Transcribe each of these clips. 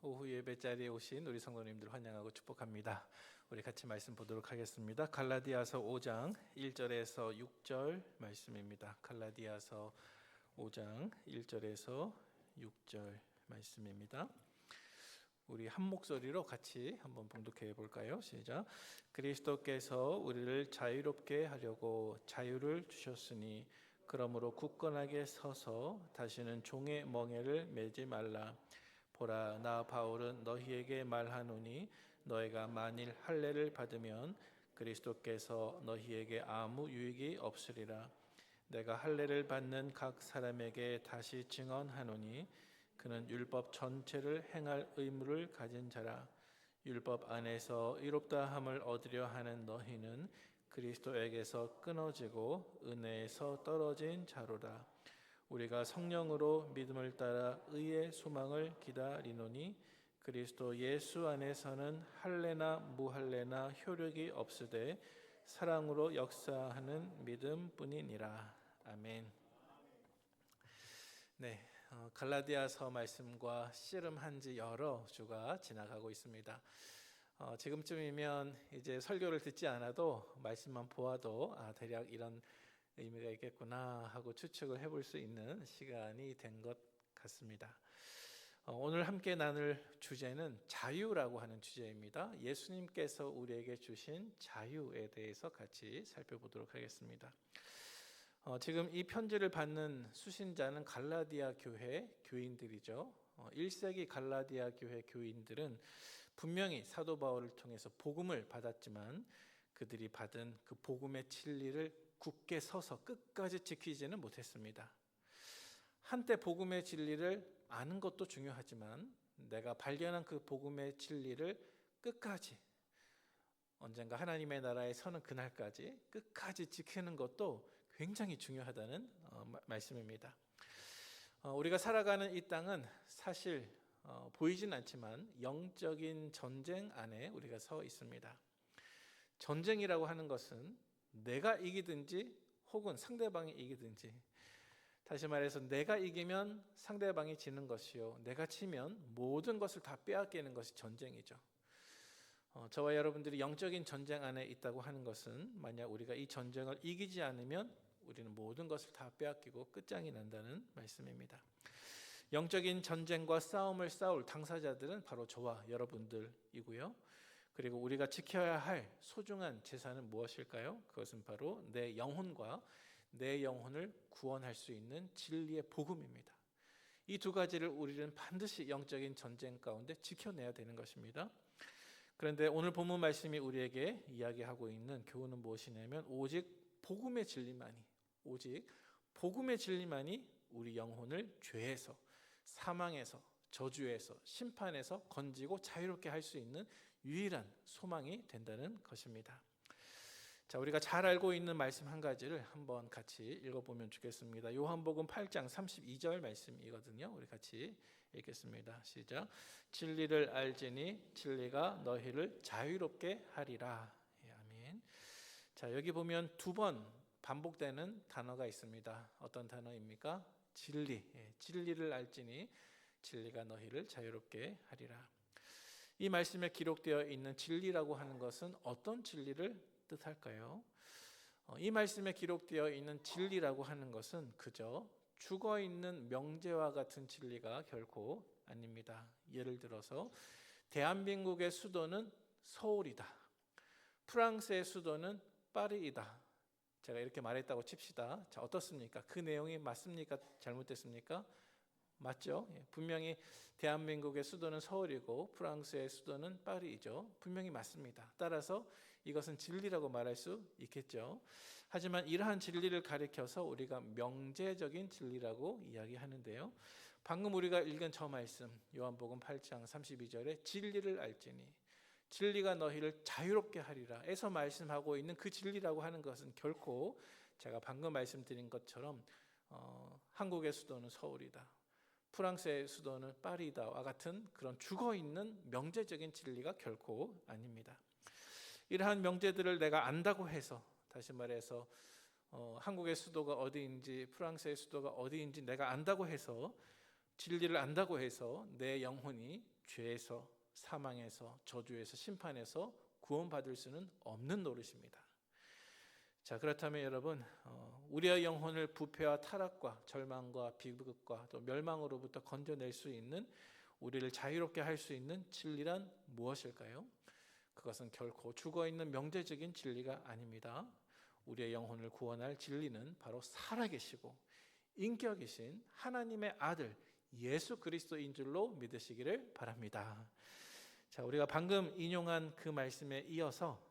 오후 예배 자리에 오신 우리 성도님들 환영하고 축복합니다. 우리 같이 말씀 보도록 하겠습니다. 갈라디아서 5장 1절에서 6절 말씀입니다. 갈라디아서 5장 1절에서 6절 말씀입니다. 우리 한 목소리로 같이 한번 봉독해 볼까요? 시작. 그리스도께서 우리를 자유롭게 하려고 자유를 주셨으니 그러므로 굳건하게 서서 다시는 종의 멍에를 매지 말라. 보라, 나 바울은 너희에게 말하노니 너희가 만일 할례를 받으면 그리스도께서 너희에게 아무 유익이 없으리라. 내가 할례를 받는 각 사람에게 다시 증언하노니 그는 율법 전체를 행할 의무를 가진 자라. 율법 안에서 의롭다함을 얻으려 하는 너희는 그리스도에게서 끊어지고 은혜에서 떨어진 자로라. 우리가 성령으로 믿음을 따라 의의 소망을 기다리노니 그리스도 예수 안에서는 할례나 무할례나 효력이 없으되 사랑으로 역사하는 믿음뿐이니라. 아멘. 네, 갈라디아서 말씀과 씨름한 지 여러 주가 지나가고 있습니다. 지금쯤이면 이제 설교를 듣지 않아도 말씀만 보아도 대략 이런 의미가 있겠구나 하고 추측을 해볼 수 있는 시간이 된 것 같습니다. 오늘 함께 나눌 주제는 자유라고 하는 주제입니다. 예수님께서 우리에게 주신 자유에 대해서 같이 살펴보도록 하겠습니다. 지금 이 편지를 받는 수신자는 갈라디아 교회 교인들이죠. 1세기 갈라디아 교회 교인들은 분명히 사도 바울을 통해서 복음을 받았지만 그들이 받은 그 복음의 진리를 굳게 서서 끝까지 지키지는 못했습니다. 한때 복음의 진리를 아는 것도 중요하지만 내가 발견한 그 복음의 진리를 끝까지 언젠가 하나님의 나라에 서는 그날까지 끝까지 지키는 것도 굉장히 중요하다는 말씀입니다. 우리가 살아가는 이 땅은 사실 보이진 않지만 영적인 전쟁 안에 우리가 서 있습니다. 전쟁이라고 하는 것은 내가 이기든지 혹은 상대방이 이기든지, 다시 말해서 내가 이기면 상대방이 지는 것이요 내가 치면 모든 것을 다 빼앗기는 것이 전쟁이죠. 저와 여러분들이 영적인 전쟁 안에 있다고 하는 것은 만약 우리가 이 전쟁을 이기지 않으면 우리는 모든 것을 다 빼앗기고 끝장이 난다는 말씀입니다. 영적인 전쟁과 싸움을 싸울 당사자들은 바로 저와 여러분들이고요. 그리고 우리가 지켜야 할 소중한 재산은 무엇일까요? 그것은 바로 내 영혼과 내 영혼을 구원할 수 있는 진리의 복음입니다. 이 두 가지를 우리는 반드시 영적인 전쟁 가운데 지켜내야 되는 것입니다. 그런데 오늘 본문 말씀이 우리에게 이야기하고 있는 교훈은 무엇이냐면 오직 복음의 진리만이 우리 영혼을 죄에서, 사망에서, 저주에서, 심판에서 건지고 자유롭게 할 수 있는 유일한 소망이 된다는 것입니다. 자, 우리가 잘 알고 있는 말씀 한 가지를 한번 같이 읽어보면 좋겠습니다. 요한복음 8장 32절 말씀이거든요. 우리 같이 읽겠습니다. 시작. 진리를 알지니 진리가 너희를 자유롭게 하리라. 아멘. 자, 여기 보면 두 번 반복되는 단어가 있습니다. 어떤 단어입니까? 진리. 진리를 알지니 진리가 너희를 자유롭게 하리라. 이 말씀에 기록되어 있는 진리라고 하는 것은 어떤 진리를 뜻할까요? 이 말씀에 기록되어 있는 진리라고 하는 것은 그저 죽어있는 명제와 같은 진리가 결코 아닙니다. 예를 들어서 대한민국의 수도는 서울이다. 프랑스의 수도는 파리이다. 제가 이렇게 말했다고 칩시다. 자, 어떻습니까? 그 내용이 맞습니까? 잘못됐습니까? 맞죠? 분명히 대한민국의 수도는 서울이고 프랑스의 수도는 파리이죠. 분명히 맞습니다. 따라서 이것은 진리라고 말할 수 있겠죠. 하지만 이러한 진리를 가리켜서 우리가 명제적인 진리라고 이야기하는데요. 방금 우리가 읽은 저 말씀 요한복음 8장 32절에 진리를 알지니 진리가 너희를 자유롭게 하리라 에서 말씀하고 있는 그 진리라고 하는 것은 결코 제가 방금 말씀드린 것처럼 한국의 수도는 서울이다, 프랑스의 수도는 파리다와 같은 그런 죽어있는 명제적인 진리가 결코 아닙니다. 이러한 명제들을 내가 안다고 해서, 다시 말해서 한국의 수도가 어디인지 프랑스의 수도가 어디인지 내가 안다고 해서 진리를 안다고 해서 내 영혼이 죄에서, 사망에서, 저주에서, 심판에서 구원받을 수는 없는 노릇입니다. 자, 그렇다면 여러분, 우리의 영혼을 부패와 타락과 절망과 비극과 또 멸망으로부터 건져낼 수 있는, 우리를 자유롭게 할 수 있는 진리란 무엇일까요? 그것은 결코 죽어있는 명제적인 진리가 아닙니다. 우리의 영혼을 구원할 진리는 바로 살아계시고 인격이신 하나님의 아들 예수 그리스도인 줄로 믿으시기를 바랍니다. 자, 우리가 방금 인용한 그 말씀에 이어서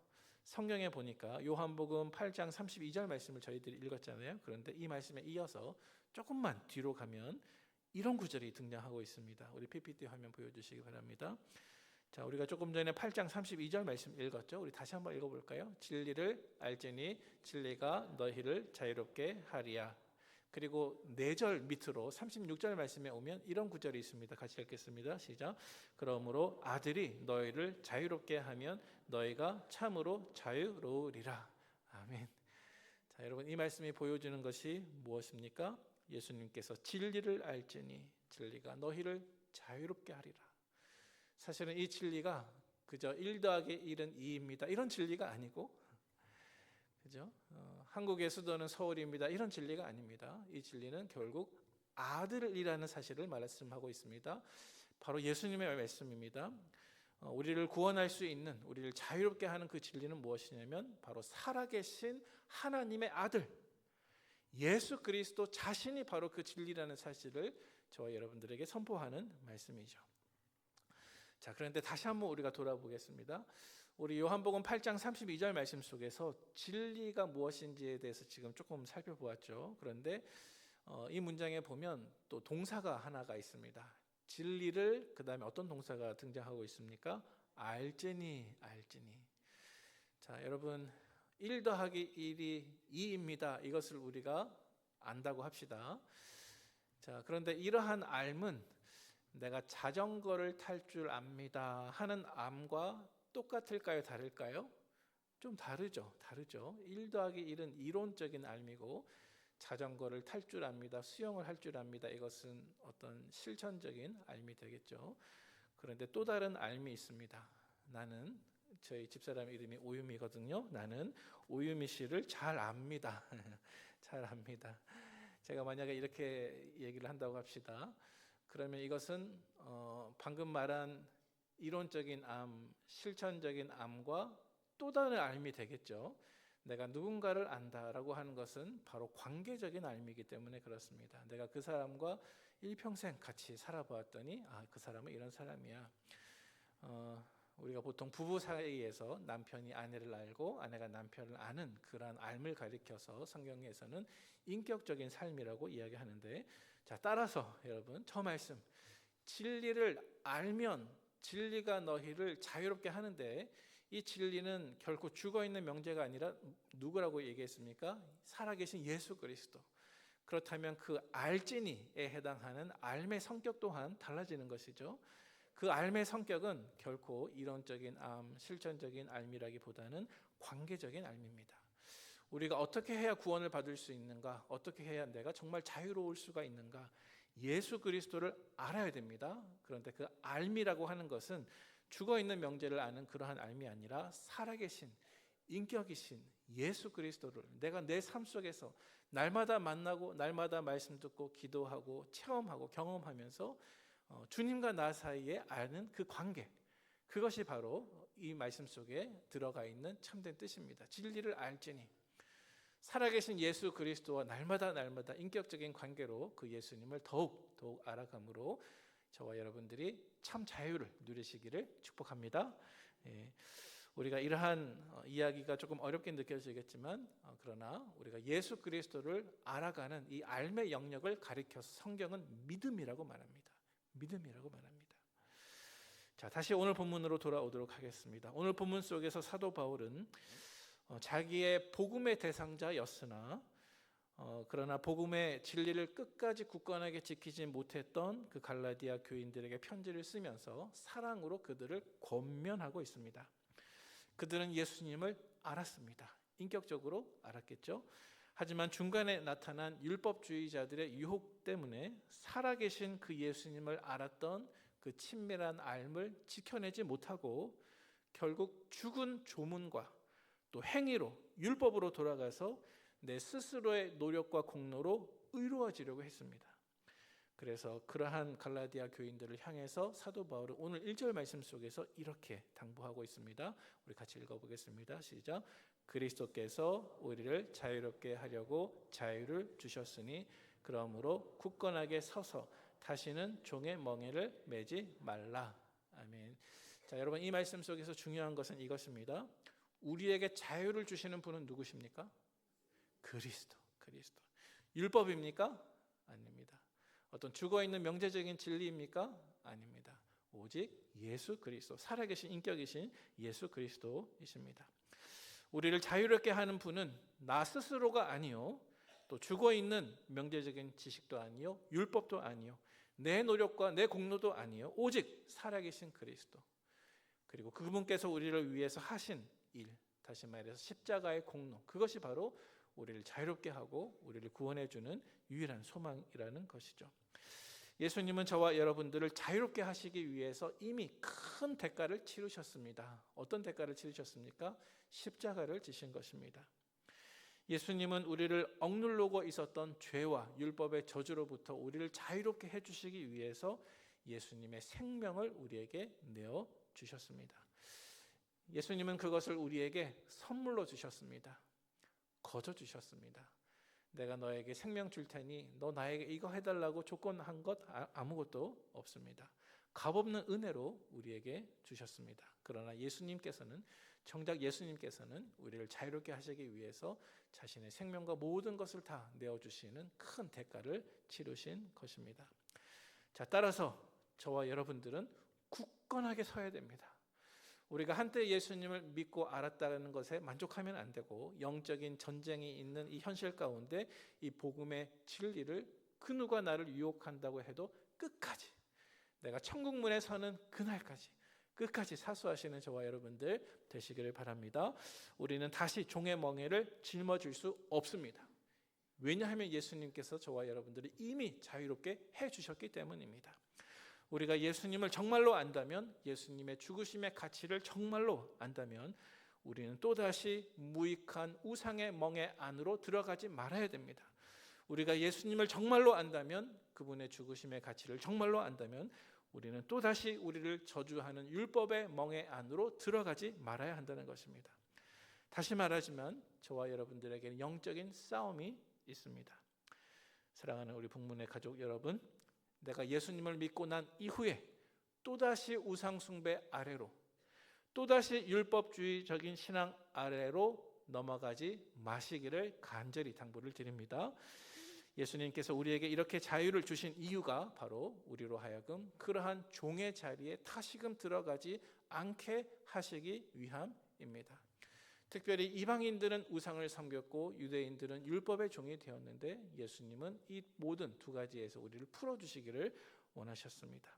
성경에 보니까 요한복음 8장 32절 말씀을 저희들이 읽었잖아요. 그런데 이 말씀에 이어서 조금만 뒤로 가면 이런 구절이 등장하고 있습니다. 우리 PPT 화면 보여주시기 바랍니다. 자, 우리가 조금 전에 8장 32절 말씀 읽었죠. 우리 다시 한번 읽어볼까요? 진리를 알지니 진리가 너희를 자유롭게 하리라. 그리고 4절 밑으로 36절 말씀에 오면 이런 구절이 있습니다. 같이 읽겠습니다. 시작. 그러므로 아들이 너희를 자유롭게 하면 너희가 참으로 자유로우리라. 아멘. 자, 여러분, 이 말씀이 보여주는 것이 무엇입니까? 예수님께서 진리를 알지니 진리가 너희를 자유롭게 하리라. 사실은 이 진리가 그저 1 더하기 1은 2입니다. 이런 진리가 아니고, 그죠? 한국의 수도는 서울입니다. 이런 진리가 아닙니다. 이 진리는 결국 아들이라는 사실을 말씀하고 있습니다. 바로 예수님의 말씀입니다. 우리를 구원할 수 있는, 우리를 자유롭게 하는 그 진리는 무엇이냐면 바로 살아계신 하나님의 아들 예수 그리스도 자신이 바로 그 진리라는 사실을 저와 여러분들에게 선포하는 말씀이죠. 자, 그런데 다시 한번 우리가 돌아보겠습니다. 우리 요한복음 8장 32절 말씀 속에서 진리가 무엇인지에 대해서 지금 조금 살펴보았죠. 그런데 이 문장에 보면 또 동사가 하나가 있습니다. 진리를, 그 다음에 어떤 동사가 등장하고 있습니까? 알지니, 알지니. 자, 여러분, 1 더하기 1이 2입니다. 이것을 우리가 안다고 합시다. 자, 그런데 이러한 알문, 내가 자전거를 탈 줄 압니다 하는 암과 똑같을까요? 다를까요? 좀 다르죠. 1 더하기 1은 이론적인 알미고 자전거를 탈 줄 압니다, 수영을 할 줄 압니다, 이것은 어떤 실천적인 알미 되겠죠. 그런데 또 다른 알미 있습니다. 나는, 저희 집사람 이름이 오유미거든요. 나는 오유미 씨를 잘 압니다. 잘 압니다. 제가 만약에 이렇게 얘기를 한다고 합시다. 그러면 이것은 방금 말한 이론적인 암, 실천적인 암과 또 다른 알미 되겠죠. 내가 누군가를 안다라고 하는 것은 바로 관계적인 알미이기 때문에 그렇습니다. 내가 그 사람과 일평생 같이 살아보았더니 그 사람은 이런 사람이야. 우리가 보통 부부 사이에서 남편이 아내를 알고 아내가 남편을 아는 그러한 알을 가리켜서 성경에서는 인격적인 삶이라고 이야기하는데, 자, 따라서 여러분, 저 말씀, 진리를 알면 진리가 너희를 자유롭게 하는데, 이 진리는 결코 죽어있는 명제가 아니라 누구라고 얘기했습니까? 살아계신 예수 그리스도. 그렇다면 그 알지니에 해당하는 알의 성격 또한 달라지는 것이죠. 그 알의 성격은 결코 이론적인 암, 실천적인 알미라기보다는 관계적인 알미입니다. 우리가 어떻게 해야 구원을 받을 수 있는가? 어떻게 해야 내가 정말 자유로울 수가 있는가? 예수 그리스도를 알아야 됩니다. 그런데 그 알미라고 하는 것은 죽어있는 명제를 아는 그러한 알미 아니라 살아계신 인격이신 예수 그리스도를 내가 내 삶 속에서 날마다 만나고 날마다 말씀 듣고 기도하고 체험하고 경험하면서 주님과 나 사이에 아는 그 관계, 그것이 바로 이 말씀 속에 들어가 있는 참된 뜻입니다. 진리를 알지니, 살아계신 예수 그리스도와 날마다 인격적인 관계로 그 예수님을 더욱 알아감으로 저와 여러분들이 참 자유를 누리시기를 축복합니다. 우리가 이러한 이야기가 조금 어렵게 느껴지겠지만 그러나 우리가 예수 그리스도를 알아가는 이 알의 영역을 가리켜서 성경은 믿음이라고 말합니다. 믿음이라고 말합니다. 자, 다시 오늘 본문으로 돌아오도록 하겠습니다. 오늘 본문 속에서 사도 바울은 자기의 복음의 대상자였으나 그러나 복음의 진리를 끝까지 굳건하게 지키지 못했던 그 갈라디아 교인들에게 편지를 쓰면서 사랑으로 그들을 권면하고 있습니다. 그들은 예수님을 알았습니다. 인격적으로 알았겠죠. 하지만 중간에 나타난 율법주의자들의 유혹 때문에 살아계신 그 예수님을 알았던 그 친밀한 알을 지켜내지 못하고 결국 죽은 조문과 또 행위로 율법으로 돌아가서 내 스스로의 노력과 공로로 의로워지려고 했습니다. 그래서 그러한 갈라디아 교인들을 향해서 사도 바울은 오늘 1절 말씀 속에서 이렇게 당부하고 있습니다. 우리 같이 읽어보겠습니다. 시작. 그리스도께서 우리를 자유롭게 하려고 자유를 주셨으니 그러므로 굳건하게 서서 다시는 종의 멍에를 매지 말라. 아멘. 자, 여러분, 이 말씀 속에서 중요한 것은 이것입니다. 우리에게 자유를 주시는 분은 누구십니까? 그리스도. 율법입니까? 아닙니다. 어떤 죽어있는 명제적인 진리입니까? 아닙니다. 오직 예수 그리스도, 살아계신 인격이신 예수 그리스도이십니다. 우리를 자유롭게 하는 분은 나 스스로가 아니요, 또 죽어있는 명제적인 지식도 아니요, 율법도 아니요, 내 노력과 내 공로도 아니요, 오직 살아계신 그리스도, 그리고 그분께서 우리를 위해서 하신 일, 다시 말해서 십자가의 공로, 그것이 바로 우리를 자유롭게 하고 우리를 구원해 주는 유일한 소망이라는 것이죠. 예수님은 저와 여러분들을 자유롭게 하시기 위해서 이미 큰 대가를 치르셨습니다. 어떤 대가를 치르셨습니까? 십자가를 지신 것입니다. 예수님은 우리를 억누르고 있었던 죄와 율법의 저주로부터 우리를 자유롭게 해주시기 위해서 예수님의 생명을 우리에게 내어주셨습니다. 예수님은 그것을 우리에게 선물로 주셨습니다. 거저 주셨습니다. 내가 너에게 생명 줄 테니 너 나에게 이거 해달라고 조건한 것 아무것도 없습니다. 값없는 은혜로 우리에게 주셨습니다. 그러나 정작 예수님께서는 우리를 자유롭게 하시기 위해서 자신의 생명과 모든 것을 다 내어주시는 큰 대가를 치르신 것입니다. 자, 따라서 저와 여러분들은 굳건하게 서야 됩니다. 우리가 한때 예수님을 믿고 알았다는 것에 만족하면 안 되고, 영적인 전쟁이 있는 이 현실 가운데 이 복음의 진리를 그 누가 나를 유혹한다고 해도 끝까지, 내가 천국문에 서는 그날까지 끝까지 사수하시는 저와 여러분들 되시기를 바랍니다. 우리는 다시 종의 멍에를 짊어질 수 없습니다. 왜냐하면 예수님께서 저와 여러분들을 이미 자유롭게 해주셨기 때문입니다. 우리가 예수님을 정말로 안다면, 예수님의 죽으심의 가치를 정말로 안다면 우리는 또다시 무익한 우상의 멍에 안으로 들어가지 말아야 됩니다. 우리가 예수님을 정말로 안다면, 그분의 죽으심의 가치를 정말로 안다면 우리는 또다시 우리를 저주하는 율법의 멍에 안으로 들어가지 말아야 한다는 것입니다. 다시 말하지만 저와 여러분들에게는 영적인 싸움이 있습니다. 사랑하는 우리 북문의 가족 여러분, 내가 예수님을 믿고 난 이후에 또다시 우상숭배 아래로, 또다시 율법주의적인 신앙 아래로 넘어가지 마시기를 간절히 당부를 드립니다. 예수님께서 우리에게 이렇게 자유를 주신 이유가 바로 우리로 하여금 그러한 종의 자리에 다시금 들어가지 않게 하시기 위함입니다. 특별히 이방인들은 우상을 섬겼고 유대인들은 율법의 종이 되었는데, 예수님은 이 모든 두 가지에서 우리를 풀어주시기를 원하셨습니다.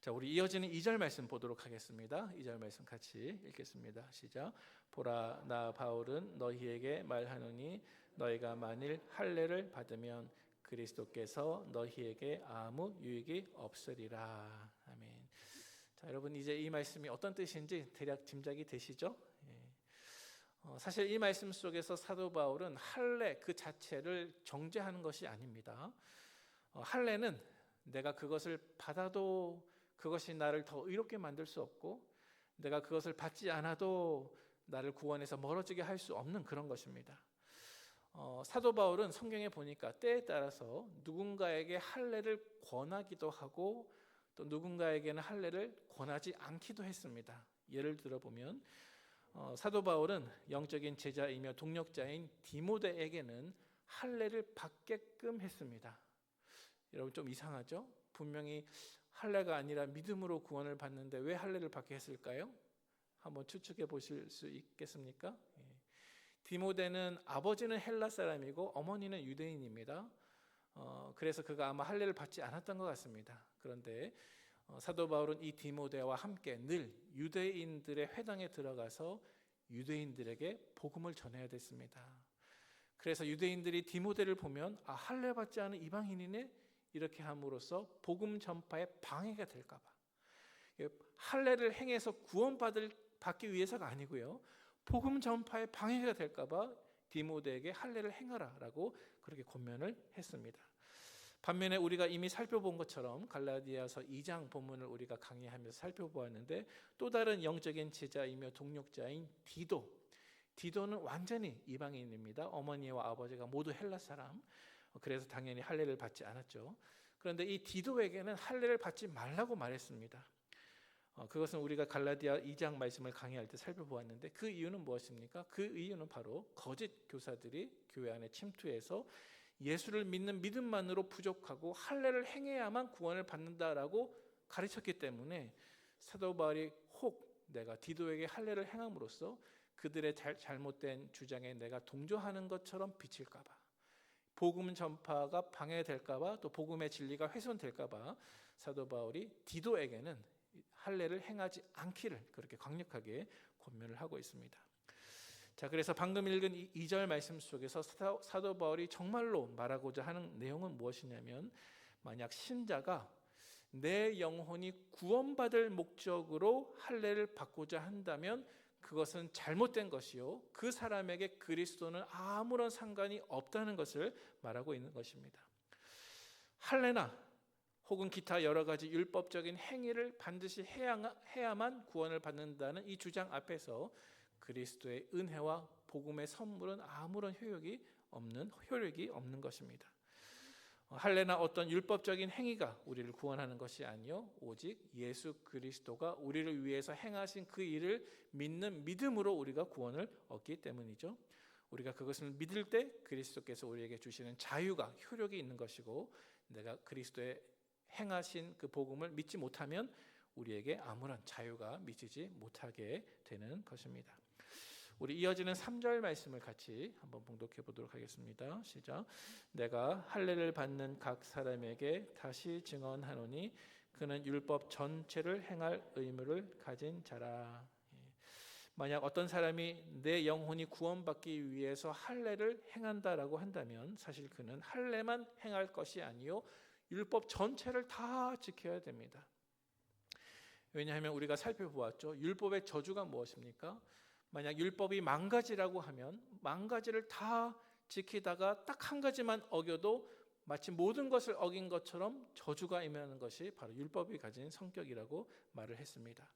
자, 우리 이어지는 2절 말씀 보도록 하겠습니다. 2절 말씀 같이 읽겠습니다. 시작. 보라, 나 바울은 너희에게 말하노니 너희가 만일 할례를 받으면 그리스도께서 너희에게 아무 유익이 없으리라. 아멘. 자, 여러분, 이제 이 말씀이 어떤 뜻인지 대략 짐작이 되시죠? 사실 이 말씀 속에서 사도 바울은 할례 그 자체를 정죄하는 것이 아닙니다. 할례는 내가 그것을 받아도 그것이 나를 더 의롭게 만들 수 없고, 내가 그것을 받지 않아도 나를 구원해서 멀어지게 할 수 없는 그런 것입니다. 사도 바울은 성경에 보니까 때에 따라서 누군가에게 할례를 권하기도 하고 또 누군가에게는 할례를 권하지 않기도 했습니다. 예를 들어보면 사도 바울은 영적인 제자이며 동력자인 디모데에게는 할례를 받게끔 했습니다. 여러분, 좀 이상하죠? 분명히 할례가 아니라 믿음으로 구원을 받는데 왜 할례를 받게 했을까요? 한번 추측해 보실 수 있겠습니까? 디모데는 아버지는 헬라 사람이고 어머니는 유대인입니다. 그래서 그가 아마 할례를 받지 않았던 것 같습니다. 그런데 사도 바울은 이 디모데와 함께 늘 유대인들의 회당에 들어가서 유대인들에게 복음을 전해야 됐습니다. 그래서 유대인들이 디모데를 보면 할례 받지 않은 이방인이네 이렇게 함으로써 복음 전파에 방해가 될까 봐. 할례를 행해서 받기 위해서가 아니고요. 복음 전파에 방해가 될까 봐 디모데에게 할례를 행하라라고 그렇게 권면을 했습니다. 반면에 우리가 이미 살펴본 것처럼 갈라디아서 2장 본문을 우리가 강의하면서 살펴보았는데 또 다른 영적인 제자이며 동역자인 디도는 완전히 이방인입니다. 어머니와 아버지가 모두 헬라 사람. 그래서 당연히 할례를 받지 않았죠. 그런데 이 디도에게는 할례를 받지 말라고 말했습니다. 그것은 우리가 갈라디아 2장 말씀을 강의할 때 살펴보았는데 그 이유는 무엇입니까? 그 이유는 바로 거짓 교사들이 교회 안에 침투해서 예수를 믿는 믿음만으로 부족하고 할례를 행해야만 구원을 받는다라고 가르쳤기 때문에 사도 바울이 혹 내가 디도에게 할례를 행함으로써 그들의 잘못된 주장에 내가 동조하는 것처럼 비칠까 봐, 복음 전파가 방해될까 봐, 또 복음의 진리가 훼손될까 봐 사도 바울이 디도에게는 할례를 행하지 않기를 그렇게 강력하게 권면을 하고 있습니다. 자, 그래서 방금 읽은 2절 말씀 속에서 사도 바울이 정말로 말하고자 하는 내용은 무엇이냐면, 만약 신자가 내 영혼이 구원받을 목적으로 할례를 받고자 한다면 그것은 잘못된 것이요, 그 사람에게 그리스도는 아무런 상관이 없다는 것을 말하고 있는 것입니다. 할례나 혹은 기타 여러 가지 율법적인 행위를 반드시 해야만 구원을 받는다는 이 주장 앞에서 그리스도의 은혜와 복음의 선물은 아무런 효력이 없는 것입니다. 할례나 어떤 율법적인 행위가 우리를 구원하는 것이 아니요, 오직 예수 그리스도가 우리를 위해서 행하신 그 일을 믿는 믿음으로 우리가 구원을 얻기 때문이죠. 우리가 그것을 믿을 때 그리스도께서 우리에게 주시는 자유가 효력이 있는 것이고, 내가 그리스도의 행하신 그 복음을 믿지 못하면 우리에게 아무런 자유가 미치지 못하게 되는 것입니다. 우리 이어지는 3절 말씀을 같이 한번 봉독해 보도록 하겠습니다. 시작. 내가 할례를 받는 각 사람에게 다시 증언하노니 그는 율법 전체를 행할 의무를 가진 자라. 만약 어떤 사람이 내 영혼이 구원받기 위해서 할례를 행한다라고 한다면 사실 그는 할례만 행할 것이 아니요, 율법 전체를 다 지켜야 됩니다. 왜냐하면 우리가 살펴보았죠. 율법의 저주가 무엇입니까? 만약 율법이 만 가지라고 하면 만 가지를 다 지키다가 딱 한 가지만 어겨도 마치 모든 것을 어긴 것처럼 저주가 임하는 것이 바로 율법이 가진 성격이라고 말을 했습니다.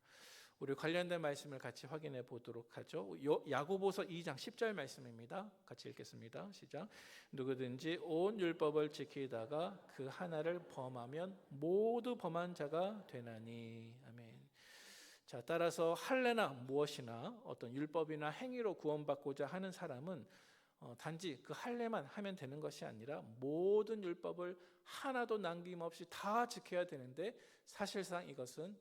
우리 관련된 말씀을 같이 확인해 보도록 하죠. 야고보서 2장 10절 말씀입니다. 같이 읽겠습니다. 시작. 누구든지 온 율법을 지키다가 그 하나를 범하면 모두 범한 자가 되나니. 아멘. 자, 따라서 할례나 무엇이나 어떤 율법이나 행위로 구원받고자 하는 사람은 단지 그 할례만 하면 되는 것이 아니라 모든 율법을 하나도 남김없이 다 지켜야 되는데, 사실상 이것은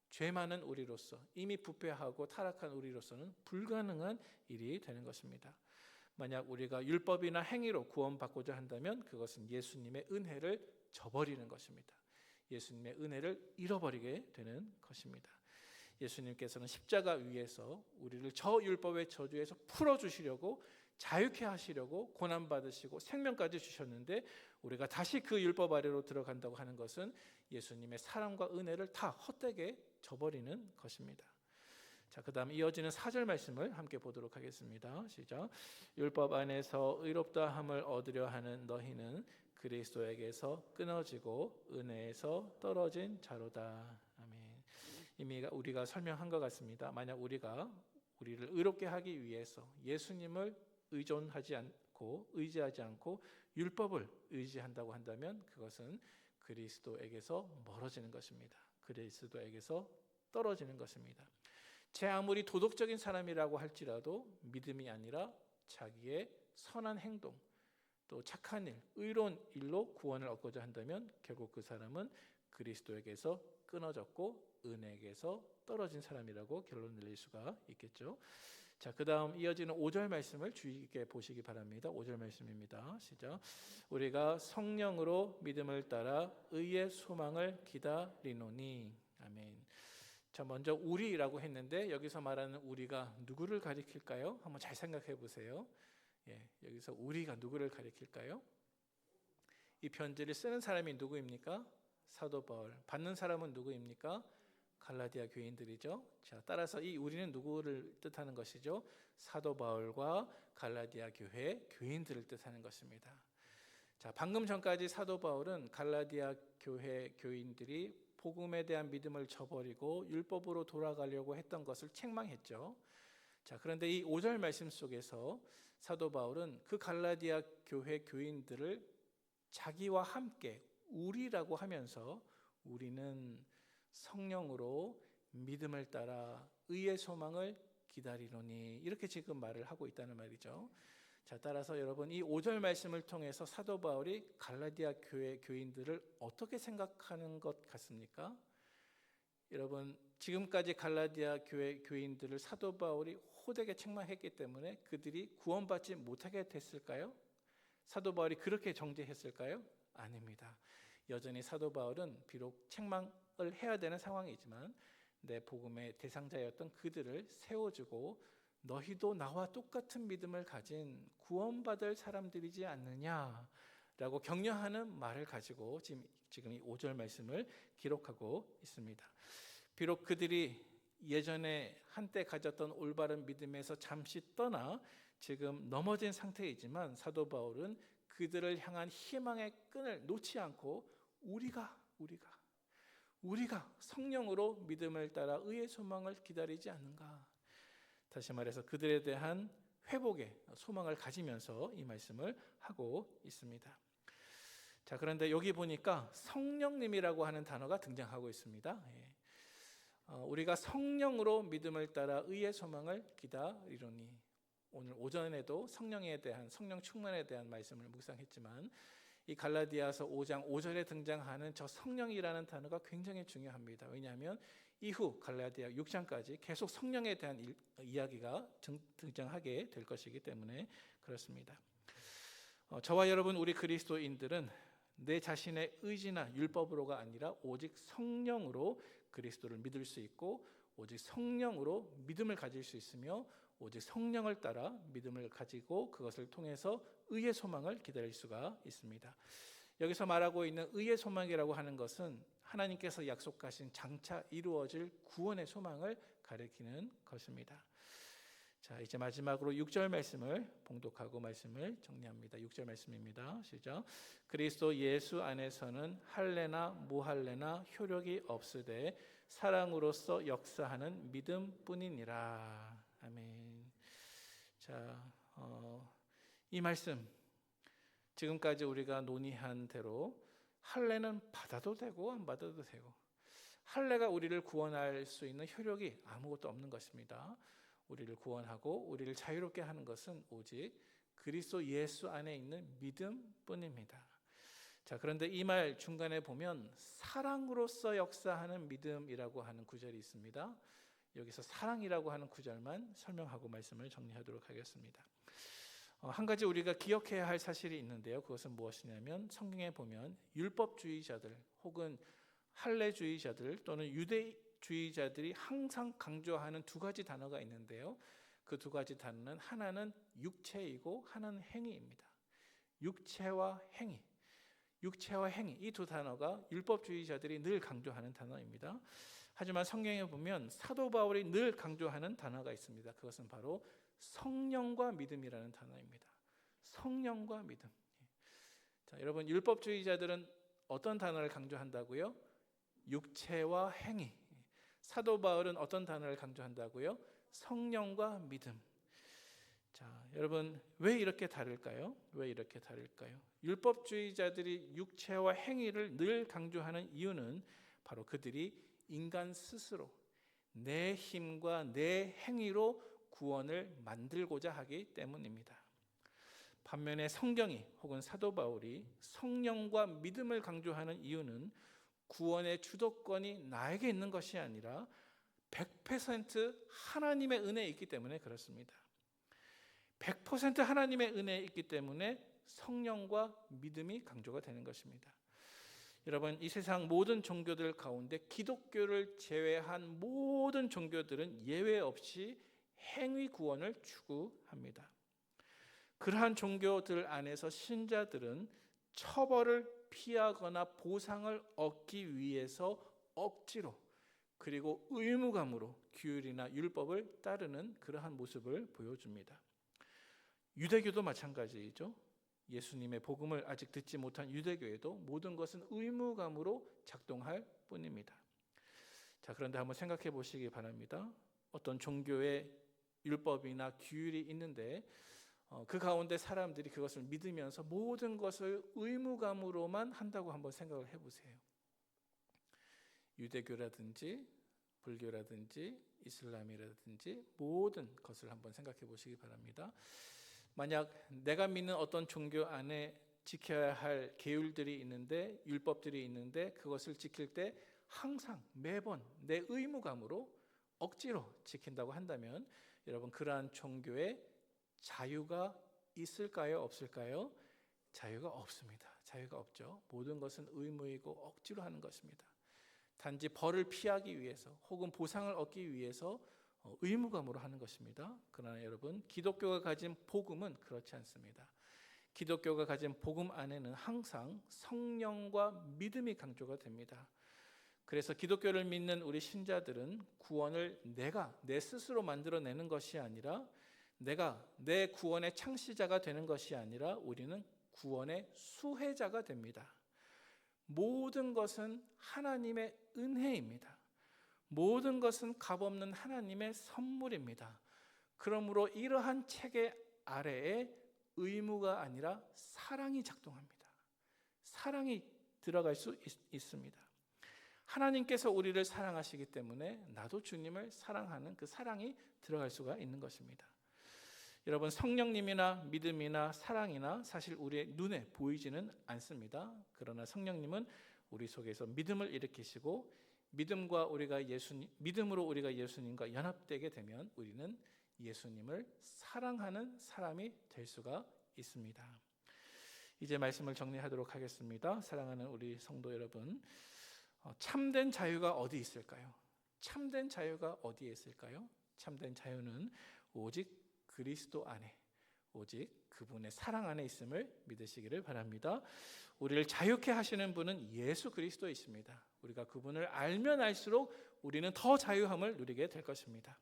죄 많은 우리로서, 이미 부패하고 타락한 우리로서는 불가능한 일이 되는 것입니다. 만약 우리가 율법이나 행위로 구원받고자 한다면 그것은 예수님의 은혜를 저버리는 것입니다. 예수님의 은혜를 잃어버리게 되는 것입니다. 예수님께서는 십자가 위에서 우리를 저 율법의 저주에서 풀어주시려고, 자유케 하시려고 고난받으시고 생명까지 주셨는데, 우리가 다시 그 율법 아래로 들어간다고 하는 것은 예수님의 사랑과 은혜를 다 헛되게 저버리는 것입니다. 자, 그 다음 이어지는 4절 말씀을 함께 보도록 하겠습니다. 시작. 율법 안에서 의롭다함을 얻으려 하는 너희는 그리스도에게서 끊어지고 은혜에서 떨어진 자로다. 아멘. 이미 우리가 설명한 것 같습니다. 만약 우리가 우리를 의롭게 하기 위해서 예수님을 의지하지 않고 율법을 의지한다고 한다면 그것은 그리스도에게서 멀어지는 것입니다. 그리스도에게서 떨어지는 것입니다. 제 아무리 도덕적인 사람이라고 할지라도 믿음이 아니라 자기의 선한 행동, 또 착한 일, 의로운 일로 구원을 얻고자 한다면 결국 그 사람은 그리스도에게서 끊어졌고 은혜에게서 떨어진 사람이라고 결론 내릴 수가 있겠죠. 자, 그 다음 이어지는 5절 말씀을 주의 깊게 보시기 바랍니다. 5절 말씀입니다. 시작. 우리가 성령으로 믿음을 따라 의의 소망을 기다리노니. 아멘. 자, 먼저 우리라고 했는데 여기서 말하는 우리가 누구를 가리킬까요? 한번 잘 생각해 보세요. 여기서 우리가 누구를 가리킬까요? 이 편지를 쓰는 사람이 누구입니까? 사도 바울. 받는 사람은 누구입니까? 갈라디아 교인들이죠. 자, 따라서 이 우리는 누구를 뜻하는 것이죠? 사도 바울과 갈라디아 교회 교인들을 뜻하는 것입니다. 자, 방금 전까지 사도 바울은 갈라디아 교회 교인들이 복음에 대한 믿음을 저버리고 율법으로 돌아가려고 했던 것을 책망했죠. 자, 그런데 이 5절 말씀 속에서 사도 바울은 그 갈라디아 교회 교인들을 자기와 함께 우리라고 하면서 우리는 성령으로 믿음을 따라 의의 소망을 기다리노니 이렇게 지금 말을 하고 있다는 말이죠. 자, 따라서 여러분 이 5절 말씀을 통해서 사도 바울이 갈라디아 교회 교인들을 어떻게 생각하는 것 같습니까? 여러분 지금까지 갈라디아 교회 교인들을 사도 바울이 호되게 책망했기 때문에 그들이 구원받지 못하게 됐을까요? 사도 바울이 그렇게 정죄했을까요? 아닙니다. 여전히 사도 바울은 비록 책망을 해야 되는 상황이지만 내 복음의 대상자였던 그들을 세워주고 너희도 나와 똑같은 믿음을 가진 구원받을 사람들이지 않느냐라고 격려하는 말을 가지고 지금 이 5절 말씀을 기록하고 있습니다. 비록 그들이 예전에 한때 가졌던 올바른 믿음에서 잠시 떠나 지금 넘어진 상태이지만 사도 바울은 그들을 향한 희망의 끈을 놓지 않고 우리가 성령으로 믿음을 따라 의의 소망을 기다리지 않는가. 다시 말해서 그들에 대한 회복의 소망을 가지면서 이 말씀을 하고 있습니다. 자, 그런데 여기 보니까 성령님이라고 하는 단어가 등장하고 있습니다. 우리가 성령으로 믿음을 따라 의의 소망을 기다리노니 오늘 오전에도 성령에 대한 성령 충만에 대한 말씀을 묵상했지만 이 갈라디아서 5장 5절에 등장하는 저 성령이라는 단어가 굉장히 중요합니다. 왜냐하면 이후 갈라디아 6장까지 계속 성령에 대한 이야기가 등장하게 될 것이기 때문에 그렇습니다. 저와 여러분 우리 그리스도인들은 내 자신의 의지나 율법으로가 아니라 오직 성령으로 그리스도를 믿을 수 있고 오직 성령으로 믿음을 가질 수 있으며 오직 성령을 따라 믿음을 가지고 그것을 통해서 의의 소망을 기다릴 수가 있습니다. 여기서 말하고 있는 의의 소망이라고 하는 것은 하나님께서 약속하신 장차 이루어질 구원의 소망을 가리키는 것입니다. 자, 이제 마지막으로 6절 말씀을 봉독하고 말씀을 정리합니다. 6절 말씀입니다. 시작. 그리스도 예수 안에서는 할례나 무할례나 효력이 없으되 사랑으로서 역사하는 믿음뿐이니라. 아멘. 자, 이 말씀 지금까지 우리가 논의한 대로 할례는 받아도 되고 안 받아도 되고 할례가 우리를 구원할 수 있는 효력이 아무것도 없는 것입니다. 우리를 구원하고 우리를 자유롭게 하는 것은 오직 그리스도 예수 안에 있는 믿음뿐입니다. 자, 그런데 이 말 중간에 보면 사랑으로서 역사하는 믿음이라고 하는 구절이 있습니다. 여기서 사랑이라고 하는 구절만 설명하고 말씀을 정리하도록 하겠습니다. 한 가지 우리가 기억해야 할 사실이 있는데요. 그것은 무엇이냐면 성경에 보면 율법주의자들 혹은 할례주의자들 또는 유대주의자들이 항상 강조하는 두 가지 단어가 있는데요. 그 두 가지 단어는 하나는 육체이고 하나는 행위입니다. 육체와 행위 이 두 단어가 율법주의자들이 늘 강조하는 단어입니다. 하지만 성경에 보면 사도 바울이 늘 강조하는 단어가 있습니다. 그것은 바로 성령과 믿음이라는 단어입니다. 성령과 믿음. 자, 여러분 율법주의자들은 어떤 단어를 강조한다고요? 육체와 행위. 사도 바울은 어떤 단어를 강조한다고요? 성령과 믿음. 자, 여러분 왜 이렇게 다를까요? 율법주의자들이 육체와 행위를 늘 강조하는 이유는 바로 그들이 인간 스스로 내 힘과 내 행위로 구원을 만들고자 하기 때문입니다. 반면에 성경이 혹은 사도 바울이 성령과 믿음을 강조하는 이유는 구원의 주도권이 나에게 있는 것이 아니라 100% 하나님의 은혜에 있기 때문에 그렇습니다. 100% 하나님의 은혜에 있기 때문에 성령과 믿음이 강조가 되는 것입니다. 여러분 이 세상 모든 종교들 가운데 기독교를 제외한 모든 종교들은 예외 없이 행위 구원을 추구합니다. 그러한 종교들 안에서 신자들은 처벌을 피하거나 보상을 얻기 위해서 억지로 그리고 의무감으로 규율이나 율법을 따르는 그러한 모습을 보여줍니다. 유대교도 마찬가지이죠. 예수님의 복음을 아직 듣지 못한 유대교에도 모든 것은 의무감으로 작동할 뿐입니다. 자, 그런데 한번 생각해 보시기 바랍니다. 어떤 종교의 율법이나 규율이 있는데 그 가운데 사람들이 그것을 믿으면서 모든 것을 의무감으로만 한다고 한번 생각을 해보세요. 유대교라든지 불교라든지 이슬람이라든지 모든 것을 한번 생각해 보시기 바랍니다. 만약 내가 믿는 어떤 종교 안에 지켜야 할 계율들이 있는데 율법들이 있는데 그것을 지킬 때 항상 매번 내 의무감으로 억지로 지킨다고 한다면 여러분 그러한 종교에 자유가 있을까요? 없을까요? 자유가 없습니다. 자유가 없죠. 모든 것은 의무이고 억지로 하는 것입니다. 단지 벌을 피하기 위해서 혹은 보상을 얻기 위해서 의무감으로 하는 것입니다. 그러나 여러분 기독교가 가진 복음은 그렇지 않습니다. 기독교가 가진 복음 안에는 항상 성령과 믿음이 강조가 됩니다. 그래서 기독교를 믿는 우리 신자들은 구원을 내 스스로 만들어내는 것이 아니라 내가 내 구원의 창시자가 되는 것이 아니라 우리는 구원의 수혜자가 됩니다. 모든 것은 하나님의 은혜입니다. 모든 것은 값없는 하나님의 선물입니다. 그러므로 이러한 체계 아래에 의무가 아니라 사랑이 작동합니다. 사랑이 들어갈 수 있습니다. 하나님께서 우리를 사랑하시기 때문에 나도 주님을 사랑하는 그 사랑이 들어갈 수가 있는 것입니다. 여러분 성령님이나 믿음이나 사랑이나 사실 우리의 눈에 보이지는 않습니다. 그러나 성령님은 우리 속에서 믿음을 일으키시고 믿음으로 우리가 예수님과 연합되게 되면 우리는 예수님을 사랑하는 사람이 될 수가 있습니다. 이제 말씀을 정리하도록 하겠습니다. 사랑하는 우리 성도 여러분, 참된 자유가 어디 있을까요? 참된 자유가 어디에 있을까요? 참된 자유는 오직 그리스도 안에, 오직 그분의 사랑 안에 있음을 믿으시기를 바랍니다. 우리를 자유케 하시는 분은 예수 그리스도이십니다. 우리가 그분을 알면 알수록 우리는 더 자유함을 누리게 될 것입니다.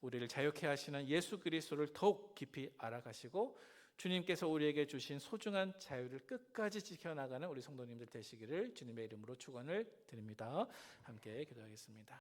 우리를 자유케 하시는 예수 그리스도를 더욱 깊이 알아가시고 주님께서 우리에게 주신 소중한 자유를 끝까지 지켜나가는 우리 성도님들 되시기를 주님의 이름으로 축원을 드립니다. 함께 기도하겠습니다.